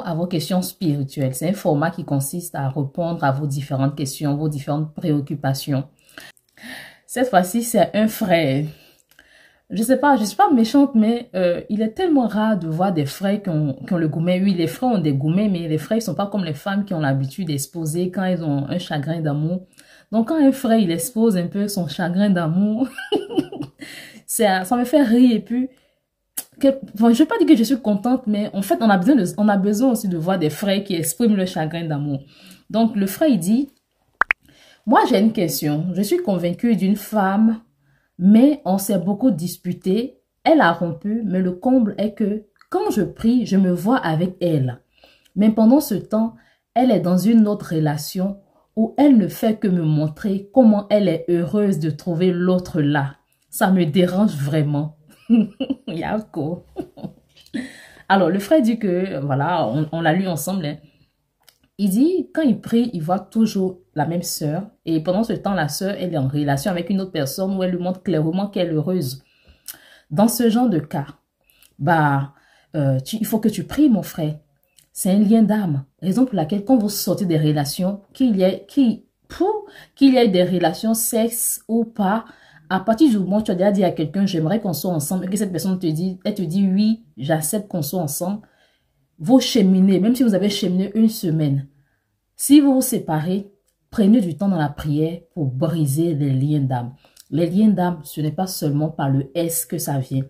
à vos questions spirituelles. C'est un format qui consiste à répondre à vos différentes questions, vos différentes préoccupations. Cette fois-ci, c'est un frère. Je sais pas, je suis pas méchante, mais il est tellement rare de voir des frères qui ont le gourmet. Oui, les frères ont des gourmets, mais les frères, ils sont pas comme les femmes qui ont l'habitude d'exposer quand ils ont un chagrin d'amour. Donc, quand un frère, il expose un peu son chagrin d'amour, ça me fait rire. Et puis, bon, je vais pas dire que je suis contente, mais en fait, on a besoin aussi de voir des frères qui expriment le chagrin d'amour. Donc, le frère, il dit, moi, j'ai une question. Je suis convaincue d'une femme, mais on s'est beaucoup disputé. Elle a rompu, mais le comble est que quand je prie, je me vois avec elle. Mais pendant ce temps, elle est dans une autre relation où elle ne fait que me montrer comment elle est heureuse de trouver l'autre là. Ça me dérange vraiment. Yako. Alors, le frère dit que, voilà, on l'a lu ensemble, hein. Il dit, quand il prie, il voit toujours la même sœur. Et pendant ce temps, la sœur, elle est en relation avec une autre personne où elle lui montre clairement qu'elle est heureuse. Dans ce genre de cas, il faut que tu pries, mon frère. C'est un lien d'âme. Raison pour laquelle, quand vous sortez des relations, qu'il y ait des relations sexe ou pas, à partir du moment où tu as déjà dit à quelqu'un, j'aimerais qu'on soit ensemble, et que cette personne elle te dit, oui, j'accepte qu'on soit ensemble, vous cheminez, même si vous avez cheminé une semaine. Si vous vous séparez, prenez du temps dans la prière pour briser les liens d'âme. Les liens d'âme, ce n'est pas seulement par le S que ça vient.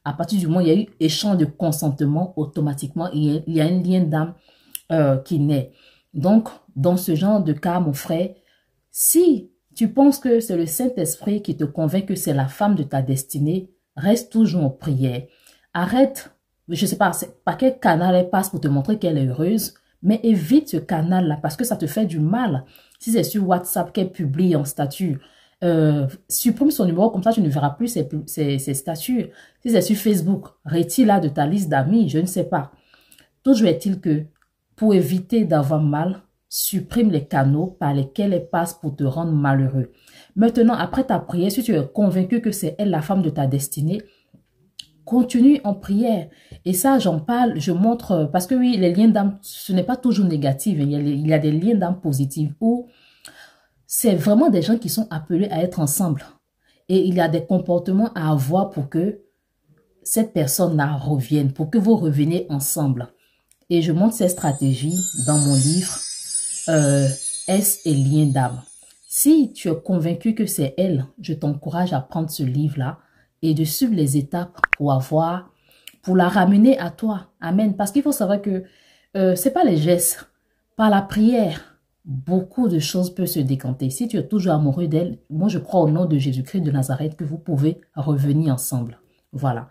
À partir du moment où il y a eu échange de consentement, automatiquement, il y a un lien d'âme qui naît. Donc, dans ce genre de cas, mon frère, si tu penses que c'est le Saint-Esprit qui te convainc que c'est la femme de ta destinée, reste toujours en prière. Arrête, je ne sais pas par quel canal elle passe pour te montrer qu'elle est heureuse, mais évite ce canal-là parce que ça te fait du mal. Si c'est sur WhatsApp qu'elle publie en statut, supprime son numéro, comme ça tu ne verras plus ses statuts. Si c'est sur Facebook, retire-la de ta liste d'amis, je ne sais pas. Toujours est-il que pour éviter d'avoir mal, supprime les canaux par lesquels elle passe pour te rendre malheureux. Maintenant, après ta prière, si tu es convaincu que c'est elle la femme de ta destinée, continue en prière. Et ça, j'en parle, je montre, parce que oui, les liens d'âme, ce n'est pas toujours négatif. Il y a des liens d'âme positifs où c'est vraiment des gens qui sont appelés à être ensemble. Et il y a des comportements à avoir pour que cette personne-là revienne, pour que vous reveniez ensemble. Et je montre ces stratégies dans mon livre S et lien d'âme. Si tu es convaincu que c'est elle, je t'encourage à prendre ce livre-là et de suivre les étapes pour la ramener à toi. Amen. Parce qu'il faut savoir que c'est pas les gestes, par la prière, beaucoup de choses peuvent se décanter. Si tu es toujours amoureux d'elle, moi je crois au nom de Jésus-Christ de Nazareth que vous pouvez revenir ensemble. Voilà.